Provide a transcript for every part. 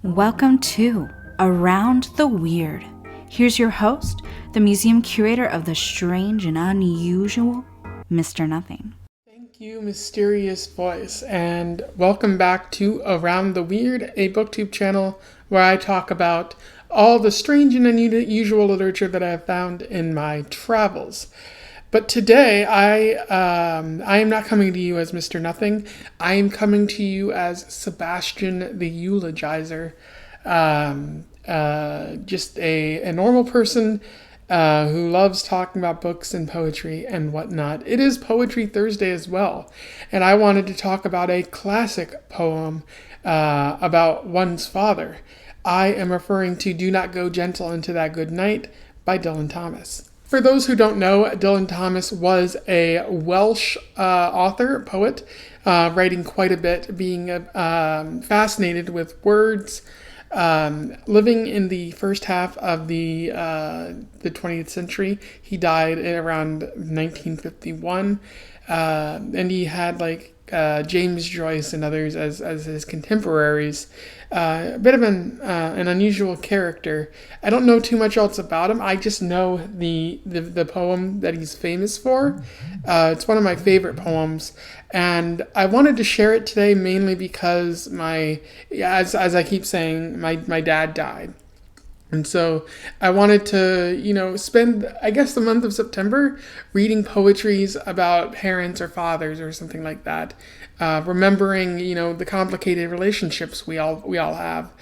Welcome to Around the Weird. Here's your host, the museum curator of the strange and unusual, Mr. Nothing. Thank you, mysterious voice, and welcome back to Around the Weird, a booktube channel where I talk about all the strange and unusual literature that I have found in my travels. But today, I am not coming to you as Mr. Nothing. I am coming to you as Sebastian the Eulogizer, just a normal person who loves talking about books and poetry and whatnot. It is Poetry Thursday as well, and I wanted to talk about a classic poem about one's father. I am referring to Do Not Go Gentle Into That Good Night by Dylan Thomas. For those who don't know, Dylan Thomas was a Welsh author, poet, writing quite a bit, being fascinated with words, living in the first half of the 20th century. He died around 1951, and he had James Joyce and others as his contemporaries. A bit of an unusual character. I don't know too much else about him. I just know the poem that he's famous for. It's one of my favorite poems, and I wanted to share it today mainly because as I keep saying, my dad died. And so I wanted to, spend, I guess, the month of September reading poetries about parents or fathers or something like that. Remembering, the complicated relationships we all have.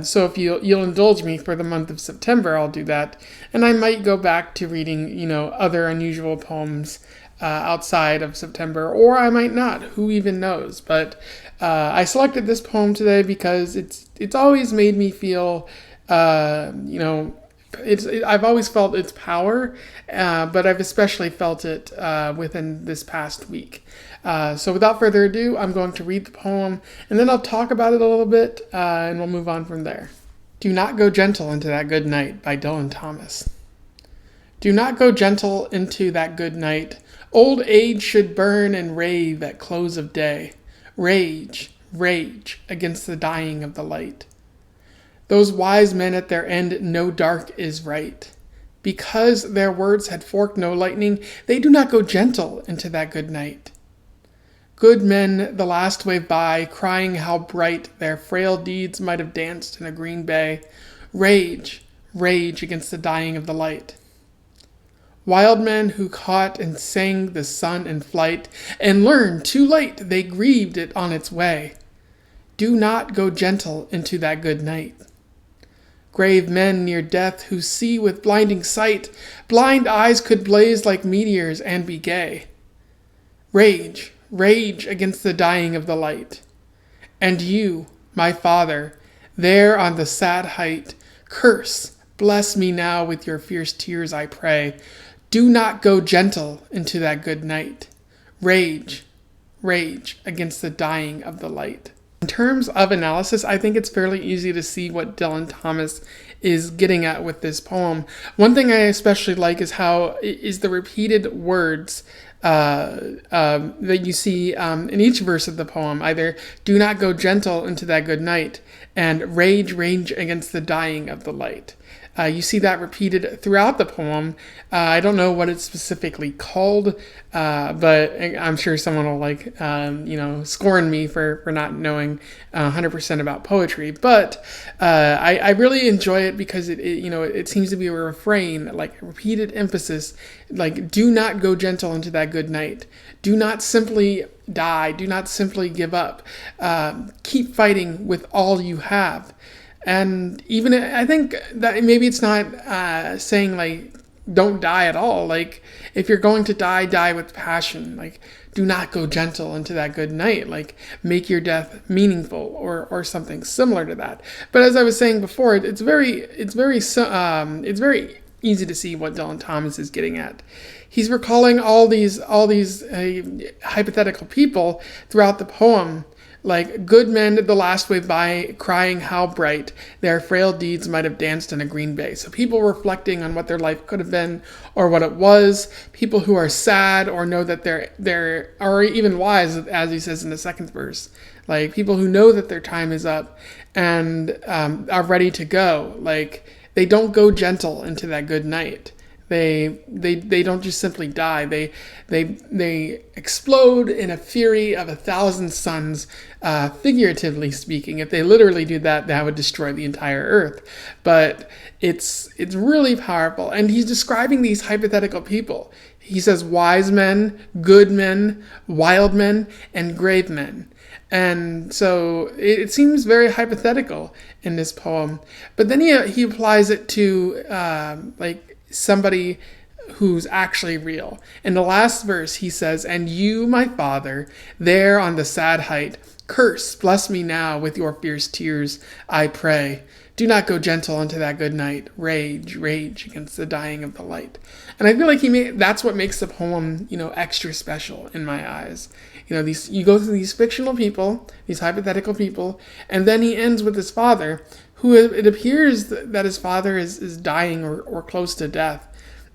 So if you'll indulge me for the month of September, I'll do that. And I might go back to reading, other unusual poems outside of September, or I might not. Who even knows? But I selected this poem today because it's always made me feel I've always felt its power, but I've especially felt it within this past week. So without further ado, I'm going to read the poem, and then I'll talk about it a little bit, and we'll move on from there. Do Not Go Gentle Into That Good Night by Dylan Thomas. Do not go gentle into that good night. Old age should burn and rave at close of day. Rage, rage against the dying of the light. Those wise men at their end know dark is right. Because their words had forked no lightning, they do not go gentle into that good night. Good men the last wave by, crying how bright their frail deeds might have danced in a green bay. Rage, rage against the dying of the light. Wild men who caught and sang the sun in flight, and learned too late they grieved it on its way. Do not go gentle into that good night. Grave men near death who see with blinding sight, blind eyes could blaze like meteors and be gay. Rage, rage against the dying of the light. And you, my father, there on the sad height, curse, bless me now with your fierce tears, I pray. Do not go gentle into that good night. Rage, rage against the dying of the light. In terms of analysis, I think it's fairly easy to see what Dylan Thomas is getting at with this poem. One thing I especially like is the repeated words that you see in each verse of the poem. Either do not go gentle into that good night, and rage, rage against the dying of the light. You see that repeated throughout the poem. I don't know what it's specifically called, but I'm sure someone will scorn me for not knowing 100% about poetry. But I really enjoy it because it seems to be a refrain, like a repeated emphasis, like do not go gentle into that good night. Do not simply die. Do not simply give up. Keep fighting with all you have. And even I think that maybe it's not saying don't die at all. Like if you're going to die, die with passion. Like do not go gentle into that good night. Like make your death meaningful or something similar to that. But as I was saying before, it's very easy to see what Dylan Thomas is getting at. He's recalling all these hypothetical people throughout the poem. Like good men the last wave by, crying how bright their frail deeds might have danced in a green bay. So people reflecting on what their life could have been or what it was. People who are sad or know that they're or even wise, as he says in the second verse, like people who know that their time is up and are ready to go. Like they don't go gentle into that good night. They don't just simply die. They explode in a fury of 1,000 suns, figuratively speaking. If they literally do that, that would destroy the entire earth. But it's really powerful. And he's describing these hypothetical people. He says wise men, good men, wild men, and grave men. And so it seems very hypothetical in this poem. But then he applies it to like somebody who's actually real. In the last verse, he says, "And you, my father, there on the sad height, curse, bless me now with your fierce tears, I pray. Do not go gentle into that good night. Rage, rage against the dying of the light." And I feel like that's what makes the poem, extra special in my eyes. You go through these fictional people, these hypothetical people, and then he ends with his father, who it appears that his father is dying or close to death.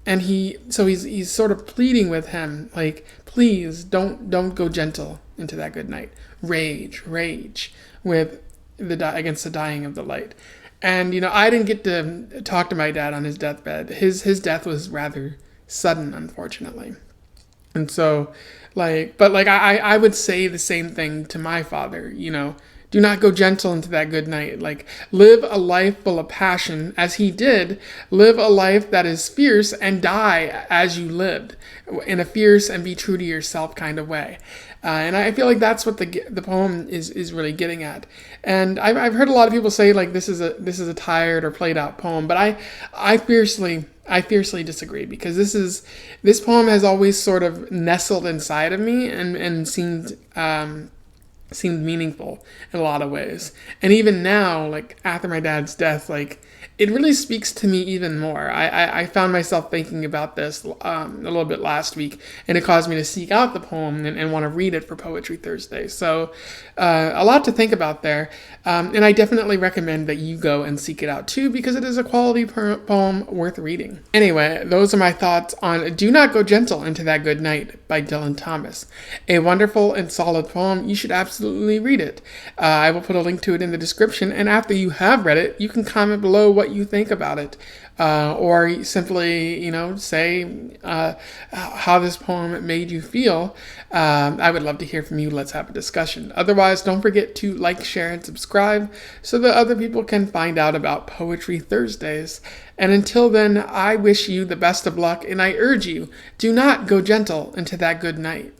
And he's sort of pleading with him, like, please don't go gentle into that good night. Rage, rage against the dying of the light. And, I didn't get to talk to my dad on his deathbed. His death was rather sudden, unfortunately. And so, I would say the same thing to my father, Do not go gentle into that good night. Like, live a life full of passion, as he did. Live a life that is fierce and die as you lived, in a fierce and be true to yourself kind of way. And I feel like that's what the poem is really getting at. And I've heard a lot of people say like this is a tired or played out poem, but I fiercely disagree, because this poem has always sort of nestled inside of me and seemed meaningful in a lot of ways. And even now, like after my dad's death, like it really speaks to me even more. I found myself thinking about this a little bit last week, and it caused me to seek out the poem and want to read it for Poetry Thursday. So a lot to think about there. And I definitely recommend that you go and seek it out too, because it is a quality poem worth reading. Anyway, those are my thoughts on Do Not Go Gentle Into That Good Night by Dylan Thomas. A wonderful and solid poem. You should absolutely read it. I will put a link to it in the description, and after you have read it, you can comment below what you think about it, or simply, say how this poem made you feel. I would love to hear from you. Let's have a discussion. Otherwise, don't forget to like, share, and subscribe so that other people can find out about Poetry Thursdays. And until then, I wish you the best of luck, and I urge you, do not go gentle into that good night.